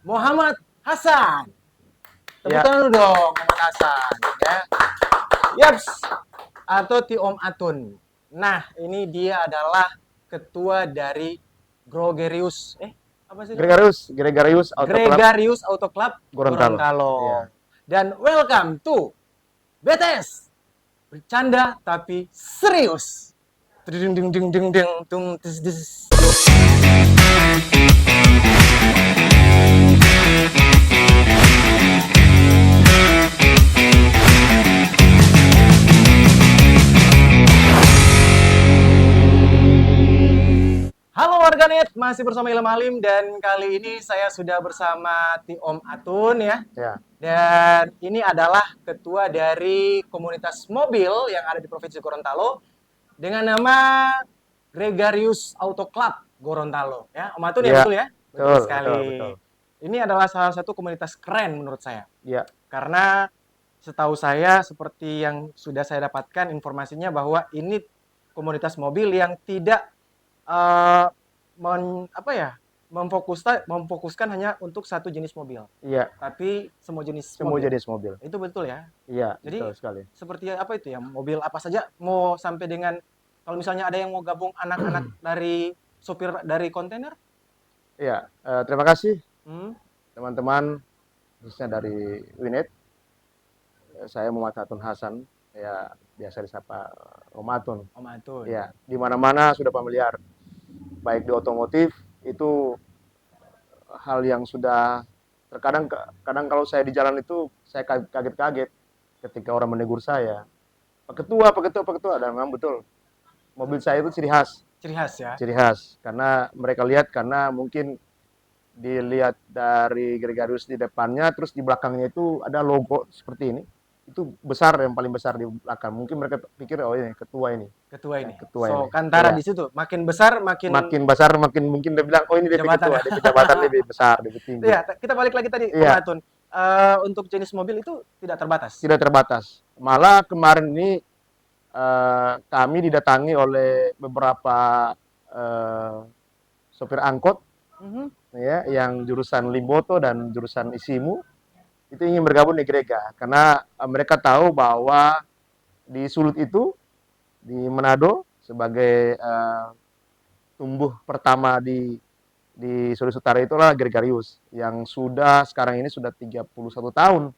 Muhammad Hasan. Tepuk Ya, tangan dulu dong, Muhammad Hasan. Ya. Yaps, atau Ti Om Atun. Nah, ini dia adalah ketua dari Gregarious. Apa sih namanya? Gregarious Auto Club Gregarious Auto Club Gorontalo. Gorontalo. Iya. Dan welcome to BTS. Bercanda tapi serius. Ding ding ding ding ding tung tis dis. Halo warganet, masih bersama Ilham Halim dan kali ini saya sudah bersama Ti Om Atun ya. Ya. Dan ini adalah ketua dari komunitas mobil yang ada di Provinsi Gorontalo dengan nama Gregarious Auto Club Gorontalo ya. Om Atun ya, Iya. betul ya? Betul Betul, betul, betul. sekali. Ini adalah salah satu komunitas keren menurut saya. Iya. Karena setahu saya seperti yang sudah saya dapatkan informasinya bahwa ini komunitas mobil yang tidak eh, apa ya, memfokuskan hanya untuk satu jenis mobil, Iya. tapi semua jenis Semua mobil. jenis mobil. Itu betul ya. Iya, betul Jadi sekali. seperti apa itu ya, mobil apa saja mau sampai dengan kalau misalnya ada yang mau gabung anak-anak dari sopir dari kontainer. Iya. Terima kasih Hmm, teman-teman khususnya dari Winet. Saya Muhammad Hatun Hasan. Ya, biasa disapa Om Atun. Om Atun. Ya, di mana-mana sudah familiar. Baik di otomotif itu hal yang sudah terkadang kadang kalau saya di jalan itu saya kaget-kaget ketika orang menegur saya. Pak Ketua, Pak Ketua, Pak Ketua. Dan memang betul. Mobil saya itu ciri khas. Ciri khas ya. Ciri khas. Karena mereka lihat, karena mungkin dilihat dari Gregarious di depannya, terus di belakangnya itu ada logo seperti ini. Itu besar, yang paling besar di belakang. Mungkin mereka pikir, oh ini ketua ini. Ketua Ya, ini. ketua So, ini. kantara Iya. di situ. Makin besar, makin Makin besar, makin mungkin dia bilang, oh ini DP jabatan. ketua, DP jabatan lebih besar, lebih tinggi. Ya, kita balik lagi tadi, Om Iya, Atun. Untuk jenis mobil itu tidak terbatas. tidak terbatas. Malah kemarin ini kami didatangi oleh beberapa eh, sopir angkot Mhm. ya yang jurusan Limboto dan jurusan Isimu itu ingin bergabung di Grega karena mereka tahu bahwa di Sulut itu di Manado sebagai tumbuh pertama di Sulawesi Utara itulah Gregarious yang sudah sekarang ini sudah 31 tahun.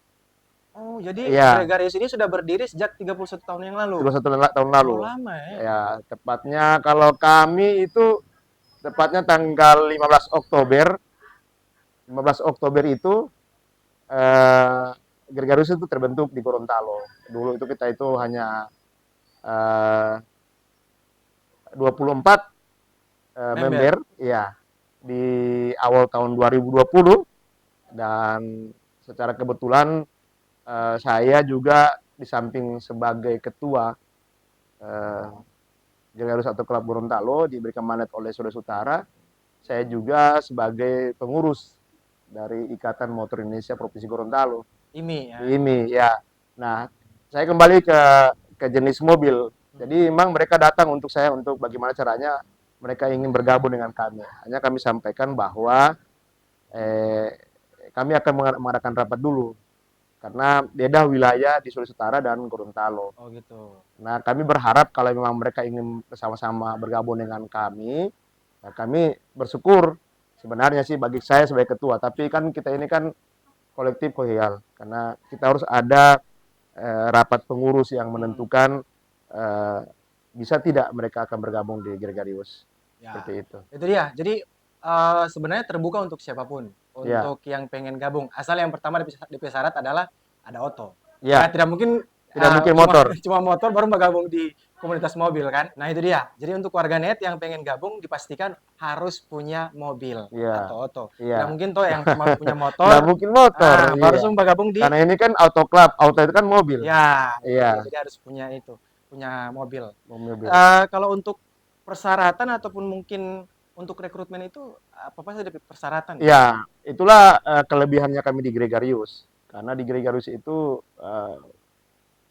Oh, jadi Ya, Gregarious ini sudah berdiri sejak 31 tahun yang lalu. 31 tahun Oh, lalu. lama ya. Ya, tepatnya kalau kami itu tepatnya tanggal 15 Oktober. 15 Oktober itu eh, Gregarious itu terbentuk di Gorontalo. Dulu itu kita itu hanya eh, 24 Member. member ya di awal tahun 2020 dan secara kebetulan saya juga di samping sebagai ketua eh, Gregarious atau Klub Gorontalo diberikan mandat oleh Sulawesi Utara, saya juga sebagai pengurus dari Ikatan Motor Indonesia Provinsi Gorontalo. IMI ya. Ini ya. Nah, saya kembali ke jenis mobil. Jadi memang mereka datang untuk saya untuk bagaimana caranya mereka ingin bergabung dengan kami. Hanya kami sampaikan bahwa eh, kami akan mengadakan rapat dulu karena beda wilayah di Sulawesi Utara dan Gorontalo. Oh gitu. Nah, kami berharap kalau memang mereka ingin bersama-sama bergabung dengan kami, nah kami bersyukur sebenarnya sih bagi saya sebagai ketua. Tapi kan kita ini kan kolektif kolegial karena kita harus ada rapat pengurus yang Hmm. menentukan eh, bisa tidak mereka akan bergabung di Gregarious Ya, seperti itu. itu dia. Jadi sebenarnya terbuka untuk siapapun, Ya, untuk yang pengen gabung. Asal yang pertama DP syarat adalah ada oto. Ya, ya, tidak mungkin tidak mungkin cuma motor. cuma motor baru mau gabung di komunitas mobil kan. Nah, itu dia. Jadi untuk warganet yang pengen gabung dipastikan harus punya mobil Ya, atau oto. Tidak ya. mungkin toh yang cuma punya Nggak motor mungkin motor, baru iya. semua gabung di Karena ini kan auto club, auto itu kan mobil. ya, itu dia. Iya, Jadi harus punya itu, punya mobil. mobil. Kalau untuk persyaratan ataupun mungkin untuk rekrutmen itu apa saja persyaratan ya? Ya, itulah kelebihannya kami di Gregarious. Karena di Gregarious itu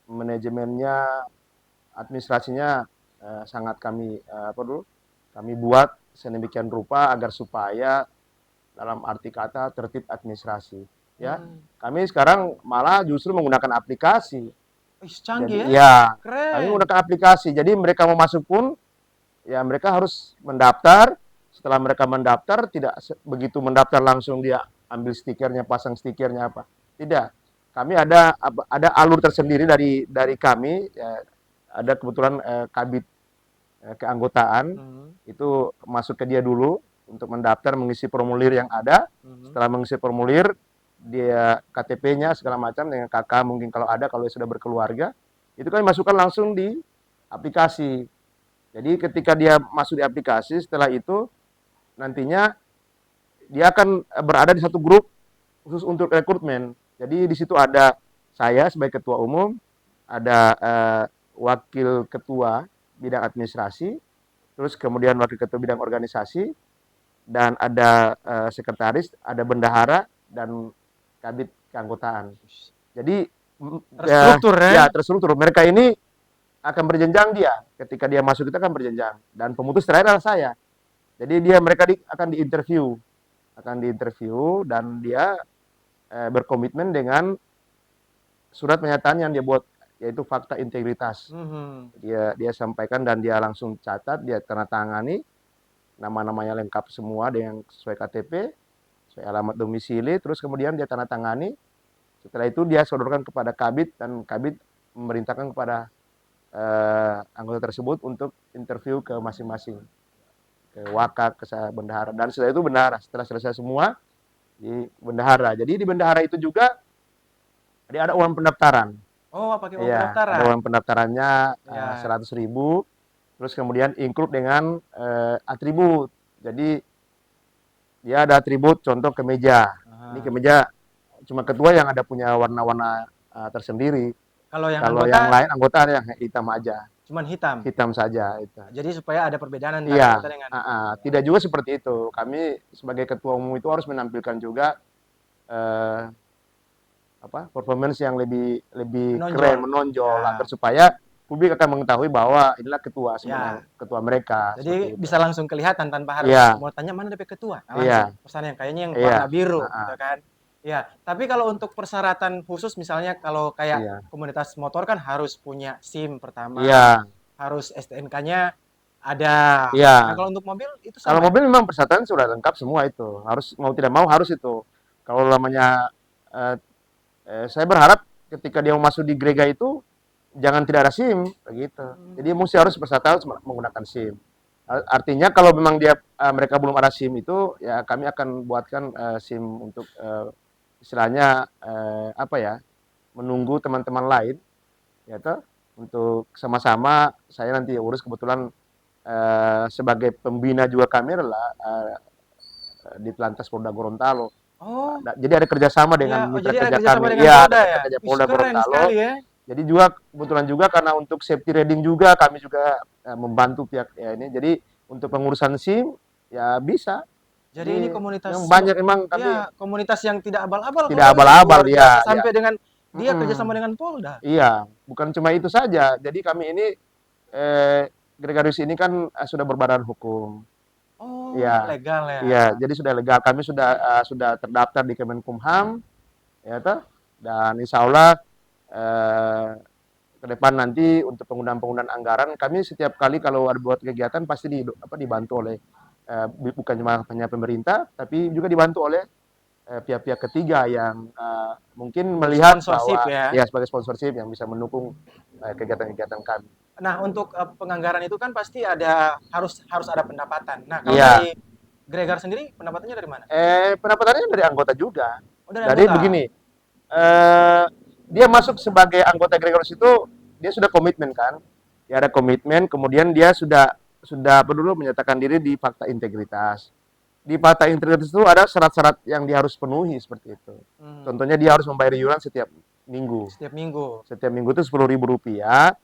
manajemennya, administrasinya sangat kami apa dulu? Kami buat sedemikian rupa agar supaya dalam arti kata tertib administrasi. Ya, Hmm. kami sekarang malah justru menggunakan aplikasi. Ih, canggih Jadi ya. ya, kami Keren. menggunakan aplikasi. Jadi mereka mau masuk pun, ya mereka harus mendaftar. Setelah mereka mendaftar, tidak begitu mendaftar langsung dia ambil stikernya, pasang stikernya apa. Tidak. Kami ada alur tersendiri dari kami. Ya, ada kebetulan kabit keanggotaan Hmm. itu masuk ke dia dulu untuk mendaftar mengisi formulir yang ada. Hmm. Setelah mengisi formulir, dia KTP-nya segala macam dengan kakak mungkin kalau ada, kalau sudah berkeluarga, itu kan masukkan langsung di aplikasi. Jadi ketika dia masuk di aplikasi, setelah itu nantinya dia akan berada di satu grup khusus untuk rekrutmen. Jadi di situ ada saya sebagai ketua umum, ada wakil ketua bidang administrasi, terus kemudian wakil ketua bidang organisasi, dan ada sekretaris, ada bendahara, dan kabit keanggotaan. Jadi Terstruktur ya. ya terstruktur. Mereka ini akan berjenjang dia. Ketika dia masuk kita akan berjenjang. Dan pemutus terakhir adalah saya. Jadi mereka akan diinterview dan dia berkomitmen dengan surat pernyataan yang dia buat, yaitu fakta integritas. Hmm. Dia sampaikan dan dia langsung catat, dia tanda tangani, nama-namanya lengkap semua dengan sesuai KTP, sesuai alamat domisili, terus kemudian dia tanda tangani. Setelah itu dia sodorkan kepada kabit dan kabit memerintahkan kepada anggota tersebut untuk interview ke masing-masing, ke wakak, ke bendahara, dan setelah itu bendahara. Setelah selesai semua di bendahara. Jadi di bendahara itu juga ada uang pendaftaran. Oh, pakai uang Iya, ada pendaftaran. uang pendaftarannya Ya. 100.000. Terus kemudian include dengan atribut. Jadi dia ada atribut, contoh kemeja. Ini Aha. kemeja cuma ketua yang ada punya warna-warna tersendiri. Kalau yang Kalau yang anggota lain anggota yang hitam aja, cuman hitam. hitam saja itu. Jadi supaya ada perbedaan antara Iya, anggota dengan tidak juga seperti itu. Kami sebagai ketua umum itu harus menampilkan juga eh, performance yang lebih lebih menonjol. keren, menonjol agar Ya. supaya publik akan mengetahui bahwa inilah ketua sebenarnya, Ya. ketua mereka Jadi seperti itu. bisa langsung kelihatan tanpa harus Iya, mau tanya mana DP ketua. Nah, langsung iya, pesan yang kayaknya yang iya, warna biru gitu heeh, kan. Ya, tapi kalau untuk persyaratan khusus misalnya kalau kayak iya, komunitas motor kan harus punya SIM pertama, iya, harus STNK-nya ada. Nah, iya. kalau untuk mobil itu Kalau sama ya? mobil memang persyaratan sudah lengkap semua itu. Harus mau tidak mau harus itu. Kalau namanya eh, saya berharap ketika dia mau masuk di gereja itu jangan tidak ada SIM begitu. Jadi Hmm. mesti harus persyaratan harus menggunakan SIM. Artinya kalau memang mereka belum ada SIM itu ya kami akan buatkan SIM untuk istilahnya apa ya? Menunggu teman-teman lain ya toh untuk sama-sama saya nanti urus kebetulan sebagai pembina juga kami adalah di Telantas Polda Gorontalo. Oh, Jadi ada kerjasama ya. dengan Oh, mitra jadi ada kerja kerjasama kami. dengan Iya, ada Polda mitra ya? kerja Wih, Polda keren Gorontalo. sekali ya. Jadi juga kebetulan juga karena untuk safety reading juga kami juga membantu pihak ya ini. Jadi untuk pengurusan SIM ya bisa. Jadi ini Jadi komunitas memang banyak memang kami ya, komunitas yang tidak abal-abal tidak kalau ini. abal-abal Luar ya, biasa ya. sampai dengan dia Mm-mm. kerjasama dengan Polda. Iya, bukan cuma itu saja. Jadi kami ini eh, Gregarius ini kan sudah berbadan hukum. Oh, Iya, legal iya. ya. Jadi sudah legal. Kami sudah terdaftar di Kemenkumham, ya toh. Dan Insya Allah eh, ke depan nanti untuk penggunaan-penggunaan anggaran kami setiap kali kalau ada buat kegiatan pasti dibantu oleh bukan cuma hanya pemerintah tapi juga dibantu oleh pihak-pihak ketiga yang mungkin Untuk melihat sponsorship bahwa ya. ya sebagai sponsorship yang bisa mendukung kegiatan-kegiatan kami. Nah, untuk penganggaran itu kan pasti ada harus harus ada pendapatan. Nah, kalau Iya, dari Gregar sendiri pendapatannya dari mana? pendapatannya dari anggota juga. Oh, dari Jadi anggota. begini, eh, dia masuk sebagai anggota Gregorius itu dia sudah komitmen kan, dia ada komitmen, kemudian dia sudah dulu menyatakan diri di fakta integritas. Di fakta integritas itu ada syarat-syarat yang dia harus penuhi seperti itu. Hmm, Contohnya dia harus membayar iuran setiap minggu. setiap minggu. Setiap minggu itu Rp10.000.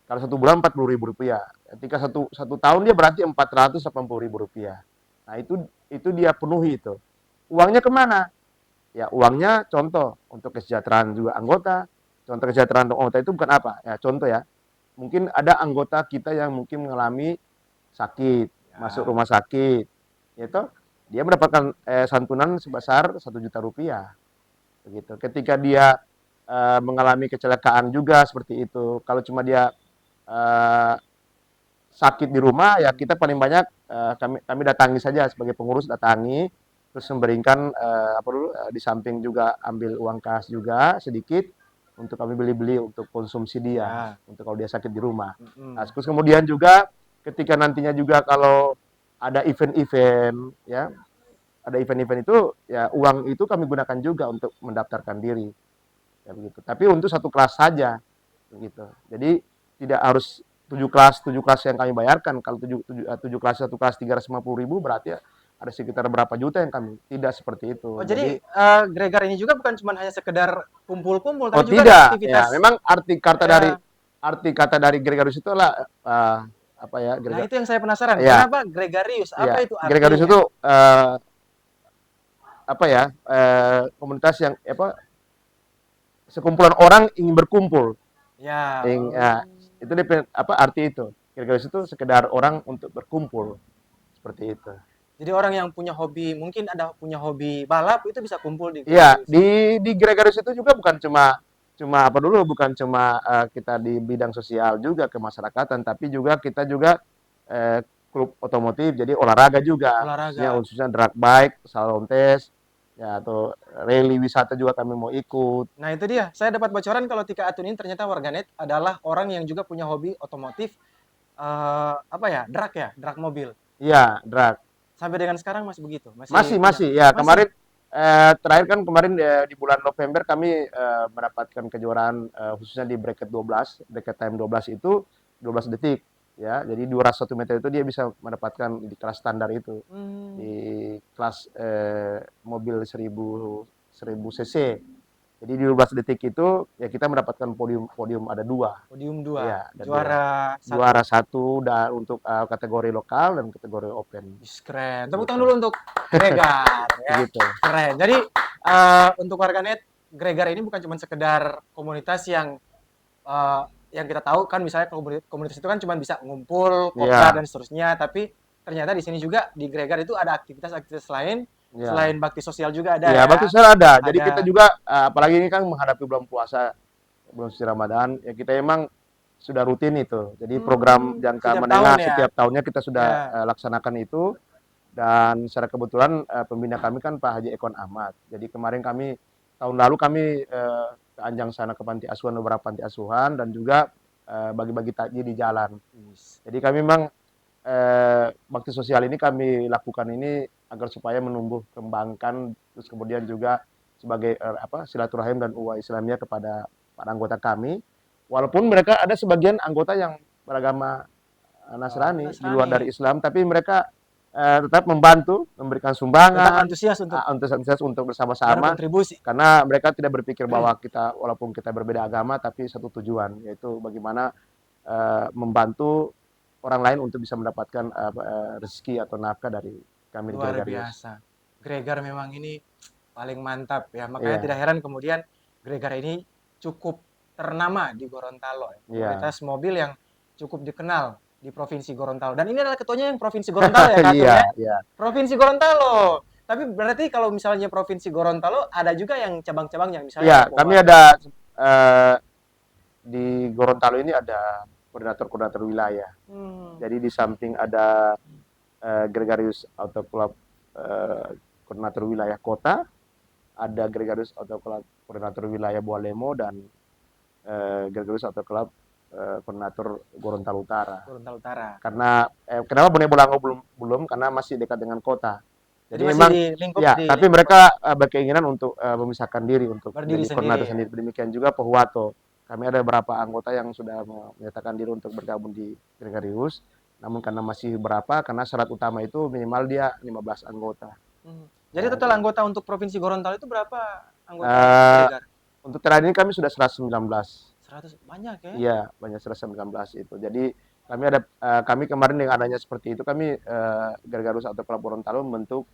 Kalau satu bulan Rp40.000. Ketika satu tahun dia berarti Rp480.000. Nah itu dia penuhi itu. Uangnya kemana? Ya uangnya contoh untuk kesejahteraan juga anggota. Contoh kesejahteraan anggota itu bukan apa? Ya contoh ya. Mungkin ada anggota kita yang mungkin mengalami sakit, masuk Ya. rumah sakit, gitu. dia mendapatkan santunan sebesar 1 juta rupiah. Begitu. Ketika dia mengalami kecelakaan juga seperti itu. Kalau cuma dia eh, sakit di rumah, ya kita paling banyak kami datangi saja sebagai pengurus, datangi terus memberikan apa dulu, di samping juga ambil uang kas juga sedikit untuk kami beli-beli untuk konsumsi dia, Ya. untuk kalau dia sakit di rumah. Nah, Mm-mm. terus kemudian juga ketika nantinya juga kalau ada event-event, ya ada event-event itu, ya uang itu kami gunakan juga untuk mendaftarkan diri, ya begitu. Tapi untuk satu kelas saja, begitu. Jadi tidak harus 7 kelas yang kami bayarkan. Kalau 7 kelas, satu kelas 350.000, berarti ada sekitar berapa juta yang kami, tidak seperti itu. Oh, jadi Jadi Gregar ini juga bukan cuma hanya sekedar kumpul-kumpul, oh tapi juga ada tidak, ya aktivitas. memang Ya. arti kata dari gregarius itu adalah apa ya, Nah, itu yang saya penasaran. ya Kenapa Gregarius? ya Apa itu gregarius artinya? itu apa ya, komunitas yang apa, sekumpulan orang ingin berkumpul. Ya. Ya, itu apa arti itu. Gregarius itu sekedar orang untuk berkumpul seperti itu. Jadi orang yang punya hobi, mungkin ada punya hobi balap, itu bisa kumpul di Iya, Gregarius. di Gregarius itu juga bukan cuma cuma apa dulu, bukan cuma kita di bidang sosial juga kemasyarakatan, tapi juga kita juga klub otomotif, jadi olahraga juga, Olahraga. khususnya drag bike, salon tes, ya atau rally wisata juga kami mau ikut. Nah, itu dia. Saya dapat bocoran kalau Tika Atun ini ternyata warganet adalah orang yang juga punya hobi otomotif, apa ya, drag ya, drag mobil. Iya, drag. Sampai dengan sekarang masih begitu, masih Masih punya. masih ya, Masih. kemarin terakhir kan kemarin di bulan November kami mendapatkan kejuaraan khususnya di bracket 12, bracket time 12 itu 12 detik ya. Jadi 201 meter itu dia bisa mendapatkan di kelas standar itu. Hmm, Di kelas mobil 1000 cc. Jadi di 12 detik itu ya kita mendapatkan podium podium ada dua. podium 2, Iya, ada dua. juara satu. Juara satu dan untuk kategori lokal dan kategori open. Wis, keren. Tepuk tangan Gitu. dulu untuk Gregar ya. Begitu. Keren. Jadi untuk warganet, Gregar ini bukan cuma sekedar komunitas yang kita tahu kan, misalnya komunitas itu kan cuma bisa ngumpul, kopdar Iya. dan seterusnya, tapi ternyata di sini juga di Gregar itu ada aktivitas-aktivitas lain Ya, selain bakti sosial juga ada iya ya. bakti sosial ada. Jadi kita Ada. juga apalagi ini kan menghadapi bulan puasa, bulan suci Ramadan, ya kita emang sudah rutin itu. Jadi program jangka Setiap tahun menengah ya. setiap tahunnya kita sudah Ya. laksanakan itu. Dan secara kebetulan pembina kami kan Pak Haji Ekon Ahmad. Jadi kemarin kami tahun lalu kami ke Anjang sana ke panti asuhan, beberapa panti asuhan dan juga bagi-bagi takjil di jalan. Wis. Jadi kami memang bakti sosial ini kami lakukan ini agar supaya menumbuh kembangkan, terus kemudian juga sebagai apa, silaturahim dan ukhuwah Islamiyah kepada para anggota kami. Walaupun mereka ada sebagian anggota yang beragama Nasrani di luar Nasrani. dari Islam, tapi mereka tetap membantu, memberikan Tetap sumbangan, antusias untuk antusias untuk bersama-sama, berkontribusi. karena mereka tidak berpikir bahwa kita walaupun kita berbeda agama, tapi satu tujuan, yaitu bagaimana membantu orang lain untuk bisa mendapatkan rezeki atau nafkah dari kami di Luar Gregarius. biasa. Gregar memang ini paling mantap ya. Makanya tidak Iya, heran kemudian Gregar ini cukup ternama di Gorontalo ya. iya, Komunitas mobil yang cukup dikenal di Provinsi Gorontalo. Dan ini adalah ketuanya yang Provinsi Gorontalo ya, Kak Atun iya, ya. iya. Provinsi Gorontalo. Tapi berarti kalau misalnya Provinsi Gorontalo ada juga yang cabang-cabangnya, misalnya Iya, ada kami Pohuwato. ada eh, di Gorontalo ini ada koordinator-koordinator wilayah. Hmm. Jadi di samping ada Gregarius Auto Club koordinator wilayah kota, ada Gregarius Auto Club koordinator wilayah Bualemo dan Gregarius Auto Club koordinator Gorontalo Utara. Gorontalo Utara. Karena kenapa Bone Bolango belum belum karena masih dekat dengan kota. Jadi Jadi masih memang di lingkup ya, di tapi lingkup mereka berkeinginan untuk memisahkan diri untuk berdiri jadi sendiri koordinator ya. sendiri. Demikian juga Pohuwato. Kami ada beberapa anggota yang sudah menyatakan diri untuk bergabung di Gregarius. Namun karena masih berapa, karena syarat utama itu minimal dia 15 anggota. Hmm. Jadi Ya, total anggota untuk Provinsi Gorontalo itu berapa anggota eh, Gregar? untuk terakhir ini kami sudah 119. 100 banyak ya. Iya, banyak 119 itu. Jadi kami ada kami kemarin dengan adanya seperti itu kami Gregarius atau Klub Gorontalo membentuk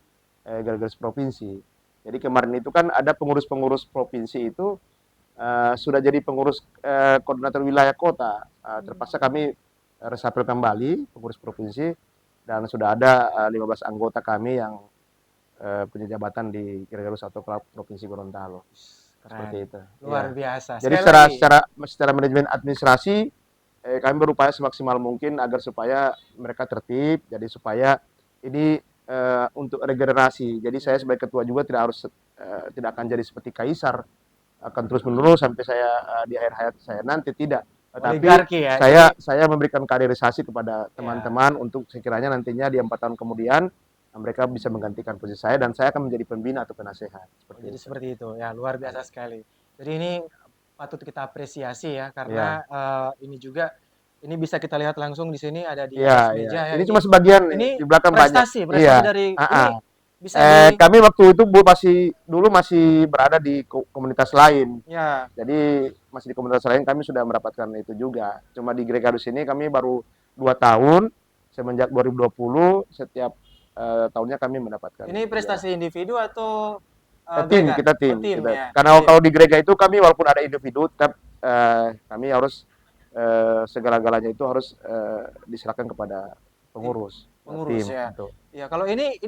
Gregarius provinsi. Jadi kemarin itu kan ada pengurus-pengurus provinsi itu sudah jadi pengurus koordinator wilayah kota. Terpaksa kami resapel kembali pengurus provinsi dan sudah ada 15 anggota kami yang punya jabatan di Gregarus atau klub Provinsi Gorontalo. Seperti Keren. itu. Luar Ya. biasa. Jadi Sekali secara lagi, secara secara manajemen administrasi kami berupaya semaksimal mungkin agar supaya mereka tertib, jadi supaya ini untuk regenerasi. Jadi saya sebagai ketua juga tidak akan jadi seperti kaisar, akan terus menerus sampai saya di akhir hayat saya nanti tidak. Tetapi oligarki ya. Jadi, saya memberikan kaderisasi kepada ya. teman-teman untuk sekiranya nantinya di 4 tahun kemudian mereka bisa menggantikan posisi saya dan saya akan menjadi pembina atau penasehat Oh, seperti jadi itu. seperti itu. Ya, luar biasa Ya, sekali. Jadi ini patut kita apresiasi ya, karena iya, ini juga ini bisa kita lihat langsung di sini ada di iya, atas iya. meja ya. Ini cuma sebagian nih, Ini di belakang banyak. prestasi, prestasi Iya, dari heeh. ini bisa di Kami waktu itu masih berada di komunitas lain. ya. Jadi masih di komunitas lain kami sudah mendapatkan itu juga. Cuma di Gregarius ini kami baru 2 tahun semenjak 2020 setiap tahunnya kami mendapatkan Ini juara. prestasi individu atau Tim, Gregar? kita Oh, tim, tim kita. ya, Karena tim. kalau di Grega itu kami walaupun ada individu, tetap kami harus segala-galanya itu harus diserahkan kepada Tim pengurus pengurus tim ya. itu. Ya, kalau ini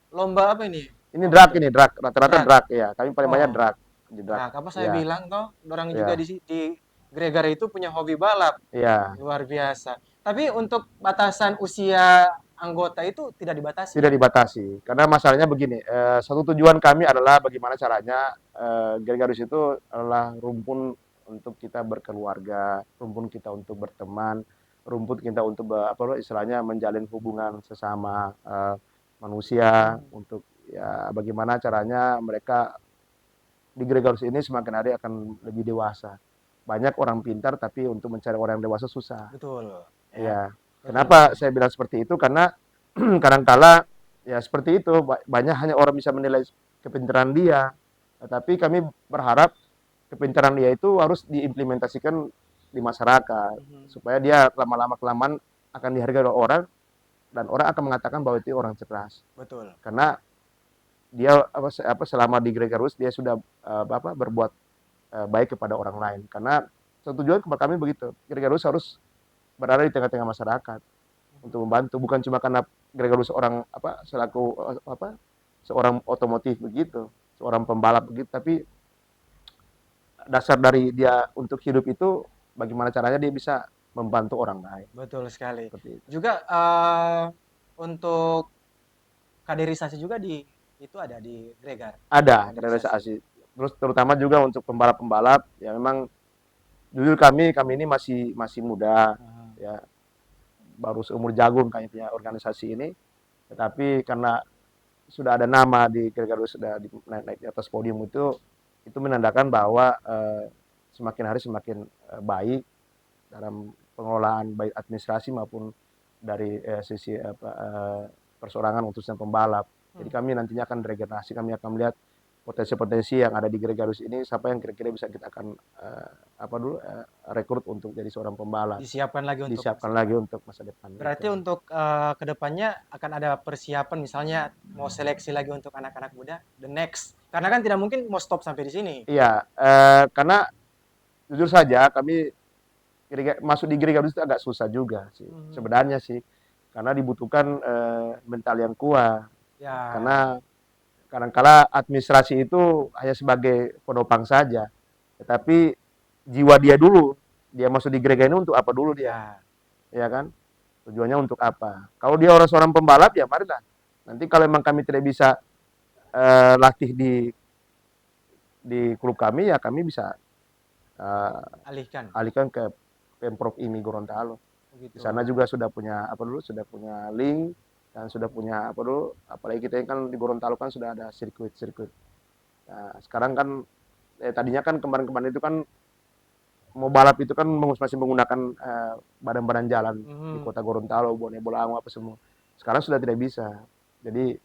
lomba apa ini? Drag Komando. ini drag, rata-rata Drag. drag ya. Kami paling banyak Oh, drag di drag. drag. Apa saya Ya, bilang toh, orang juga ya, di Gregar itu punya hobi balap. ya. Luar biasa. Tapi untuk batasan usia anggota itu tidak dibatasi Tidak ya? dibatasi. Karena masalahnya begini, satu tujuan kami adalah bagaimana caranya Gregarius itu adalah rumpun untuk kita berkeluarga, rumpun kita untuk berteman, rumpun kita untuk istilahnya menjalin hubungan sesama manusia Hmm, untuk ya bagaimana caranya mereka di Gregarius ini semakin hari akan lebih dewasa. Banyak orang pintar tapi untuk mencari orang yang dewasa susah. betul. Ya, Iya. betul Kenapa betul. saya bilang seperti itu? Karena kadangkala ya seperti itu, banyak hanya orang bisa menilai kepintaran dia. Tetapi kami berharap kepintaran dia itu harus diimplementasikan di masyarakat Mhm, supaya dia lama-lama kelamaan akan dihargai oleh orang dan orang akan mengatakan bahwa itu orang cerdas. betul. Karena dia selama di Gregarius dia sudah berbuat baik kepada orang lain. Karena tujuan kepada kami begitu. Gregarius harus berada di tengah-tengah masyarakat untuk membantu, bukan cuma karena Gregarius seorang selaku seorang otomotif begitu, seorang pembalap begitu, tapi dasar dari dia untuk hidup itu bagaimana caranya dia bisa membantu orang lain Betul sekali. seperti itu. Juga untuk kaderisasi juga itu ada di Gregar. Ada Kaderisasi. realisasi. Terus terutama juga untuk pembalap-pembalap ya memang jujur kami ini masih masih muda Ah, ya, baru seumur jagung kayaknya organisasi ini, tetapi karena sudah ada nama di Gregarius sudah naik di atas podium itu menandakan bahwa semakin hari semakin baik dalam pengelolaan baik administrasi maupun dari sisi perseorangan khususnya pembalap. Jadi hmm. kami nantinya akan regenerasi, kami akan melihat potensi-potensi yang ada di Gregarius ini, siapa yang kira-kira bisa kita akan rekrut untuk jadi seorang pembalap, Disiapkan lagi untuk masa disiapkan lagi depan. untuk masa depan Berarti itu. untuk kedepannya akan ada persiapan misalnya mau seleksi lagi untuk anak-anak muda the next. Karena kan tidak mungkin mau stop sampai di sini. Iya, karena jujur saja kami masuk di Gregarius itu agak susah juga sih Hmm. sebenarnya sih, karena dibutuhkan mental yang kuat. Ya, Karena kadangkala administrasi itu hanya sebagai penopang saja, tetapi jiwa dia dulu, dia masuk di Grega ini untuk apa dulu dia, ya. ya kan? Tujuannya untuk apa? Kalau dia seorang pembalap ya marilah. Nanti kalau memang kami tidak bisa latih di klub kami ya kami bisa uh, Alihkan. alihkan ke Pemprov IMI Gorontalo. Di Begitu. sana juga sudah punya sudah punya link dan sudah punya apalagi kita kan di Gorontalo kan sudah ada sirkuit-sirkuit. Nah, sekarang kan tadinya kan kemarin-kemarin itu kan mau balap itu kan masih menggunakan badan-badan jalan di Mhm. kota Gorontalo, Bone Bolango apa semua. Sekarang sudah tidak bisa. Jadi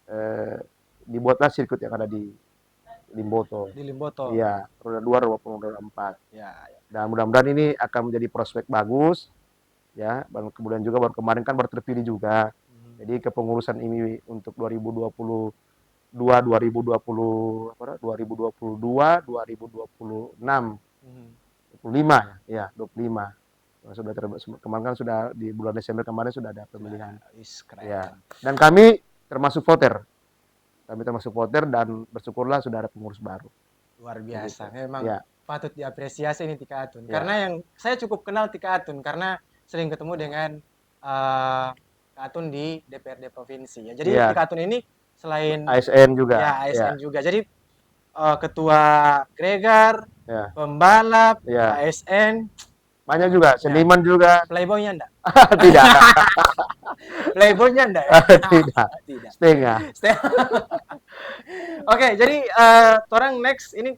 eh, dibuatlah sirkuit yang ada di Limboto. Di Limboto. Iya, roda 2, roda 4. Ya, ya. Dan mudah-mudahan ini akan menjadi prospek bagus ya. Dan kemudian juga baru kemarin kan baru terpilih juga. Mhm. Jadi kepengurusan ini untuk 2022, 2020 2022, 2026, Mhm. 25 ya, 25. Sudah kemarin kan sudah di bulan Desember kemarin sudah ada Sudah ada. pemilihan. Wis Ya. keren. Dan kami termasuk voter. kami termasuk supporter dan bersyukurlah sudah ada pengurus baru. Luar Begitu. biasa. Memang Ya, patut diapresiasi nih Tika Atun. ya, Karena yang saya cukup kenal Tika Atun karena sering ketemu dengan Tika Atun di DPRD provinsi ya. Jadi ya. Tika Atun ini selain ASN juga. ya Ya, ASN juga. Jadi ketua Gregar, ya, pembalap, ya. ASN, Banyak juga, ya seniman juga. playboynya enggak? Tidak, Playboynya enggak ya? tidak. Tidak. Setengah. Oke, jadi orang next ini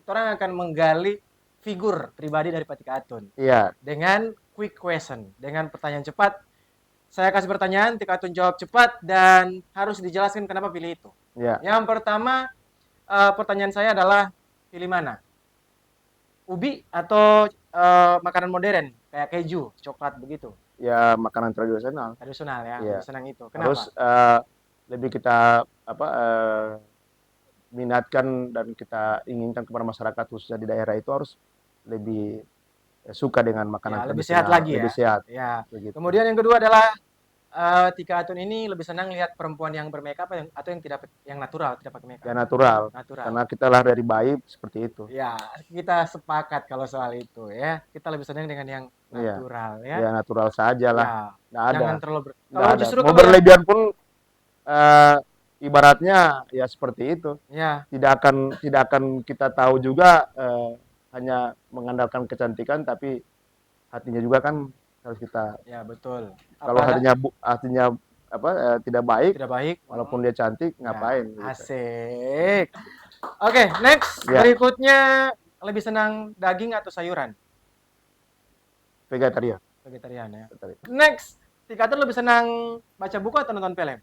orang akan menggali figur pribadi dari Pak Tika Atun Iya, dengan quick question, dengan pertanyaan cepat. Saya kasih pertanyaan, Tika Atun jawab cepat dan harus dijelaskan kenapa pilih itu. iya. Yang pertama, pertanyaan saya adalah pilih mana? Ubi atau makanan modern kayak keju, coklat begitu? Ya makanan tradisional. Tradisional ya, Iya. lebih senang itu. Harus Kenapa? lebih kita minatkan dan kita inginkan kepada masyarakat khususnya di daerah itu harus lebih suka dengan makanan Ya, lebih sehat tradisional, lagi ya. lebih sehat Ya. begitu. Kemudian yang kedua adalah Tika Atun ini lebih senang lihat perempuan yang bermakeup atau yang tidak yang natural, tidak pakai makeup. Ya natural. Natural. Karena kita lah dari bayi seperti itu. Ya, kita sepakat kalau soal itu ya. Kita lebih senang dengan yang Iya. natural ya. Ya natural saja lah. Ya, Nggak ada. jangan terlalu Nggak kalau ada. justru Mau kalau yang berlebihan pun ibaratnya ya seperti itu. ya, Tidak akan kita tahu juga hanya mengandalkan kecantikan, tapi hatinya juga kan harus kita. ya betul. Kalau hatinya tidak baik, tidak baik, walaupun dia cantik, ya, ngapain? Gitu. asik. Oke, next. Ya. Berikutnya lebih senang daging atau sayuran? Vegetarian. Vegetarian ya. Vegetarian. Next, Tika Atun lebih senang baca buku atau nonton film?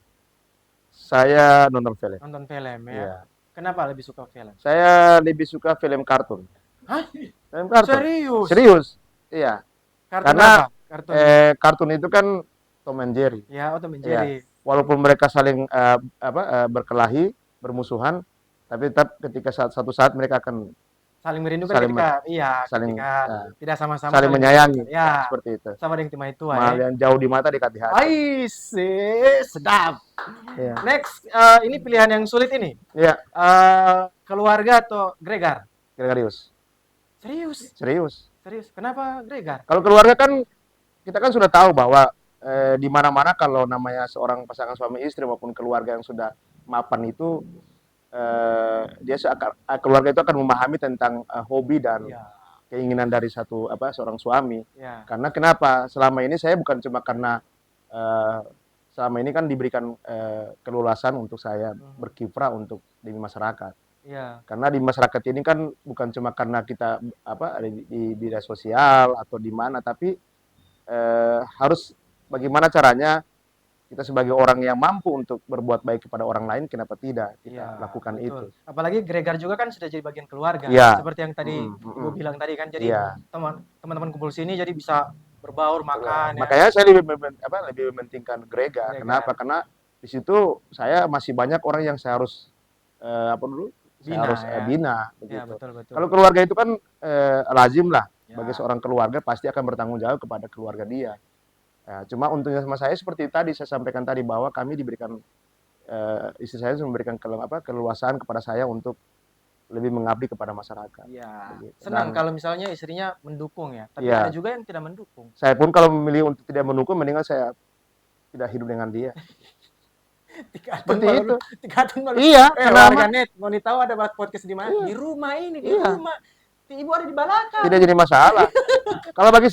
Saya nonton film. Nonton film ya. Iya. Kenapa lebih suka film? Saya lebih suka film kartun. Hah? Film kartun. Serius? Serius. Iya. Kartun Karena apa? Kartun. Kartun itu kan Tom and Jerry. Ya, Tom and Jerry. Walaupun mereka saling berkelahi, bermusuhan, tapi tetap ketika satu saat mereka akan Saling merindukan saling ketika tidak sama-sama saling menyayangi. Ya, seperti itu. sama dengan timah itu Malah yang jauh di mata dekat di hati. Sedap. Iya. Next, ini pilihan yang sulit ini. Iya. Keluarga atau Gregar? Gregarius. Serius? Serius. Kenapa Gregar? Kalau keluarga kan kita kan sudah tahu bahwa di mana-mana kalau namanya seorang pasangan suami istri maupun keluarga yang sudah mapan itu keluarga itu akan memahami tentang hobi dan keinginan dari seorang suami. Ya. Karena kenapa? Selama ini saya bukan cuma karena selama ini kan diberikan keleluasan untuk saya berkiprah untuk di masyarakat. Ya. Karena di masyarakat ini kan bukan cuma karena kita ada di media sosial atau di mana, tapi harus bagaimana caranya kita sebagai orang yang mampu untuk berbuat baik kepada orang lain, kenapa tidak kita lakukan betul. itu. Apalagi Gregar juga kan sudah jadi bagian keluarga. Ya. Seperti yang tadi Ibu bilang tadi kan, jadi teman-teman kumpul sini jadi bisa berbaur makan. Makanya saya lebih mementingkan Gregar. Kenapa? Karena di situ saya masih banyak orang yang saya harus bina begitu. Ya, betul. Kalau keluarga itu kan lazim lah bagi seorang keluarga pasti akan bertanggung jawab kepada keluarga dia. Ya, cuma untungnya sama saya seperti tadi saya sampaikan tadi bahwa kami diberikan istri saya memberikan keleluasaan kepada saya untuk lebih mengabdi kepada masyarakat. Ya, senang kalau misalnya istrinya mendukung ya. Tapi ada juga yang tidak mendukung. Saya pun kalau memilih untuk tidak mendukung, mendingan saya tidak hidup dengan dia. Seperti itu. Iya, warganet mau tahu ada podcast di mana? Di rumah ini, di rumah. Ibu ada di belakang. Tidak jadi masalah. Kalau bagi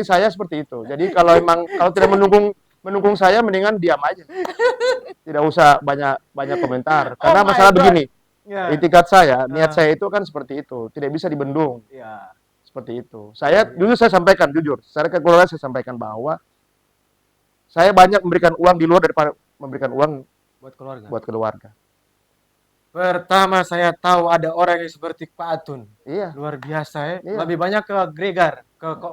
saya seperti itu. Jadi kalau tidak mendukung saya, mendingan diam aja. Tidak usah banyak komentar. Karena masalah begini. Itikat saya, niat saya itu kan seperti itu. Tidak bisa dibendung. Seperti itu. Saya sampaikan jujur. Secara kekeluargaan saya sampaikan bahwa saya banyak memberikan uang di luar daripada memberikan uang buat keluarga. Pertama saya tahu ada orang yang seperti Pak Atun. Iya. Luar biasa ya. Iya. Lebih banyak ke Gregar,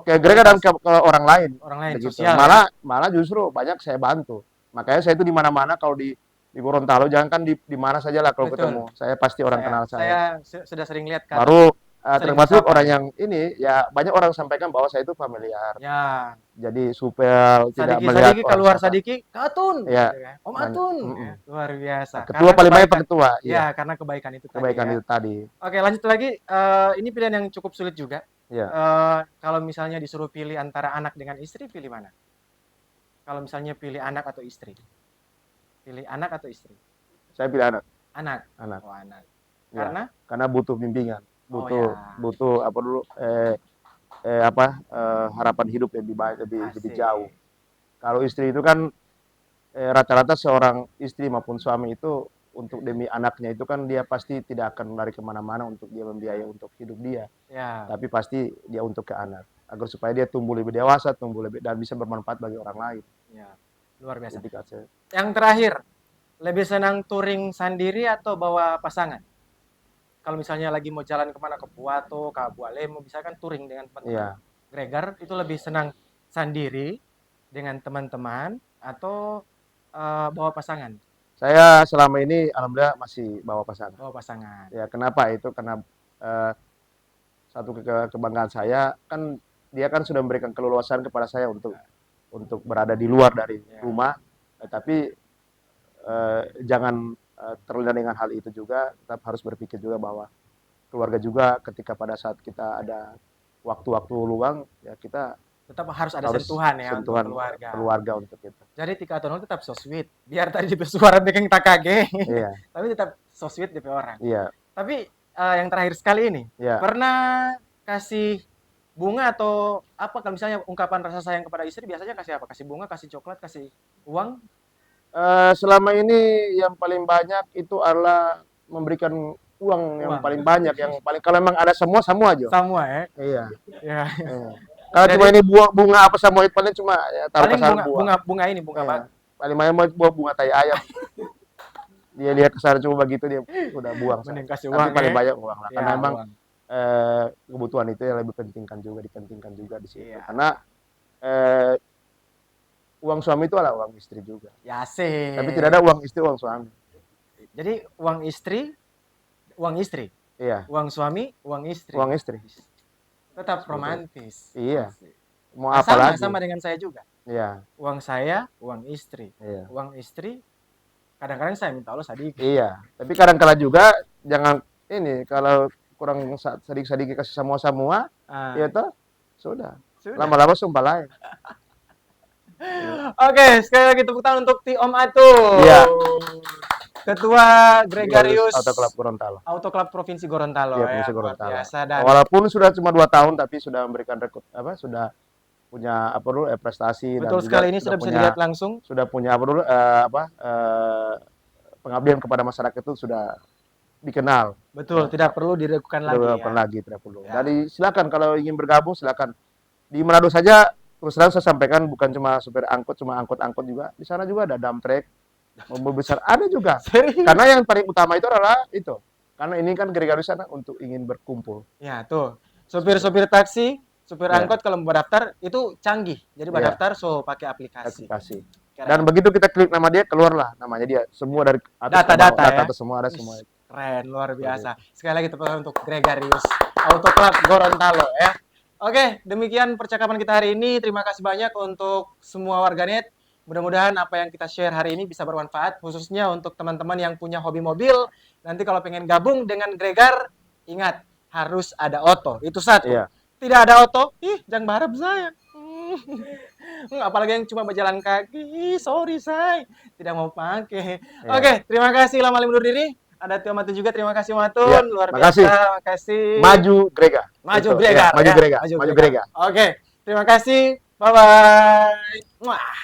ke Gregar dan ke orang lain. Orang lain begitu. sosial. Malah justru banyak saya bantu. Makanya saya itu di mana-mana kalau di Gorontalo jangan kan di mana saja lah kalau ketemu. Saya pasti orang kenal saya. Saya sudah sering lihat kan. Baru Sering termasuk disapa orang ya? yang ini, ya banyak orang sampaikan bahwa saya itu familiar. Ya, Jadi supel, tidak melihat Sadiki orang keluar sapa. Sadiki, Kak Atun Ya, gitu kan. Om banyak. Atun Mm-mm. ya, luar biasa. Ketua Karena paling banyak Pak kebaikan. Ketua, iya. Ya, karena kebaikan itu tadi Kebaikan ya. itu tadi. Oke, lanjut lagi. Ini pilihan yang cukup sulit juga. Ya, Kalau misalnya disuruh pilih antara anak dengan istri, pilih mana? Kalau misalnya pilih anak atau istri? Pilih anak atau istri? saya pilih anak. Anak. Anak. Oh, anak. Ya, Karena? karena butuh bimbingan, Oh butuh ya, butuh apa dulu harapan hidup lebih baik, lebih jauh. asik. Kalau istri itu kan rata-rata seorang istri maupun suami itu untuk demi anaknya itu kan dia pasti tidak akan lari kemana-mana untuk dia membiayai untuk hidup dia, Ya, tapi pasti dia untuk ke anak agar supaya dia tumbuh lebih dewasa, tumbuh lebih dan bisa bermanfaat bagi orang lain. ya. Luar biasa. Ketika saya, Yang terakhir, lebih senang touring sendiri atau bawa pasangan? Kalau misalnya lagi mau jalan kemana ke Puato, ke Bualemo, misalkan touring dengan teman-teman iya, Gregar, itu lebih senang sendiri dengan teman-teman atau bawa pasangan? saya selama ini alhamdulillah masih bawa pasangan. Bawa pasangan. Ya kenapa itu? Karena eh, satu kebanggaan saya kan dia kan sudah memberikan keleluasan kepada saya untuk berada di luar dari Ya, rumah, tapi jangan terlena dengan hal itu juga, tetap harus berpikir juga bahwa keluarga juga ketika pada saat kita ada waktu-waktu luang, ya kita tetap harus ada harus sentuhan ya untuk sentuhan keluarga. keluarga untuk kita. Jadi Tika Tono tetap so sweet. Biar tadi di suara bikin tak kaget, Iya, tapi tetap so sweet DP orang. iya, Tapi yang terakhir sekali ini, iya. pernah kasih bunga atau apa kalau misalnya ungkapan rasa sayang kepada istri biasanya kasih apa? Kasih bunga, kasih coklat, kasih uang? Selama ini yang paling banyak itu adalah memberikan uang yang Uang. paling banyak, yang paling kalau memang ada semua aja. Semua ya. Iya. Ya. Iya. Kalau Jadi cuma ini bunga apa semua itu paling cuma ya, taruh paling kesana bunga buah. bunga bunga ini bunga Iya. bag. Paling banyak mau buah bunga tai ayam. Dia lihat kesana cuma begitu dia udah buang. Mending kasih Tapi uang paling ya. banyak uang lah. Ya, Karena memang uang. kebutuhan itu yang lebih dipentingkan juga di situ. Iya. Karena eh, uang suami itu adalah uang istri juga. Ya sih. Tapi tidak ada uang istri uang suami. Jadi uang istri, uang istri. Iya, Uang suami, uang istri. uang istri. Tetap Seperti itu. romantis. Iya. Asik. Mau Ah, apa lagi? sama dengan saya juga. Iya, Uang saya, uang istri. iya. Uang istri, kadang-kadang saya minta Allah sedikit. Iya. Tapi kadang-kala juga jangan ini kalau kurang sedikit-sedikit kasih semua, Ah, ya toh sudah. sudah. Lama-lama sumpah lain. Oke, sekali lagi tepuk tangan untuk Ti Om Atul. Iya. Ketua Gregarius Auto Club Gorontalo. Auto Club Provinsi Gorontalo Iya, ya. Provinsi Luar Gorontalo. biasa dan Walaupun sudah cuma 2 tahun tapi sudah memberikan sudah punya apa dulu prestasi dan betul juga sekali ini sudah bisa dilihat langsung. sudah punya apa dulu pengabdian kepada masyarakat itu sudah dikenal. Betul, tidak perlu diragukan lagi Tidak ya. perlu lagi, tidak perlu. Ya. Jadi silakan kalau ingin bergabung silakan. Di Manado saja terus terang saya sampaikan bukan cuma supir angkot, cuma angkot-angkot juga. Di sana juga ada dump truck, mobil besar ada juga. Serius? Karena yang paling utama itu adalah itu. Karena ini kan Gregarius sana untuk ingin berkumpul. Ya, tuh. Supir-supir taksi, supir Ya. angkot kalau mau daftar itu canggih. Jadi Ya. daftar so pakai aplikasi. Aplikasi. Keren. Dan begitu kita klik nama dia keluarlah namanya dia. Semua dari atas ke Data-data bawah, ya. data semua ada semua. Keren, luar biasa. Sekali lagi tepuk tangan untuk Gregarius Auto Club Gorontalo ya. Oke, demikian percakapan kita hari ini. Terima kasih banyak untuk semua warganet. Mudah-mudahan apa yang kita share hari ini bisa bermanfaat, khususnya untuk teman-teman yang punya hobi mobil. Nanti kalau pengen gabung dengan Gregar, ingat, harus ada oto. Itu satu. Iya. Tidak ada oto, jangan barep saya. Apalagi yang cuma berjalan kaki, sorry say, tidak mau pakai. Iya. Oke, terima kasih lama undur diri. Ada Tio Matun juga, terima kasih Matun, Iya, luar makasih. biasa, makasih. Maju Grega. Maju Itu, Gregar, ya, maju ya. Grega. Maju Maju Gregar. Grega. Oke, terima kasih, bye bye. Muah.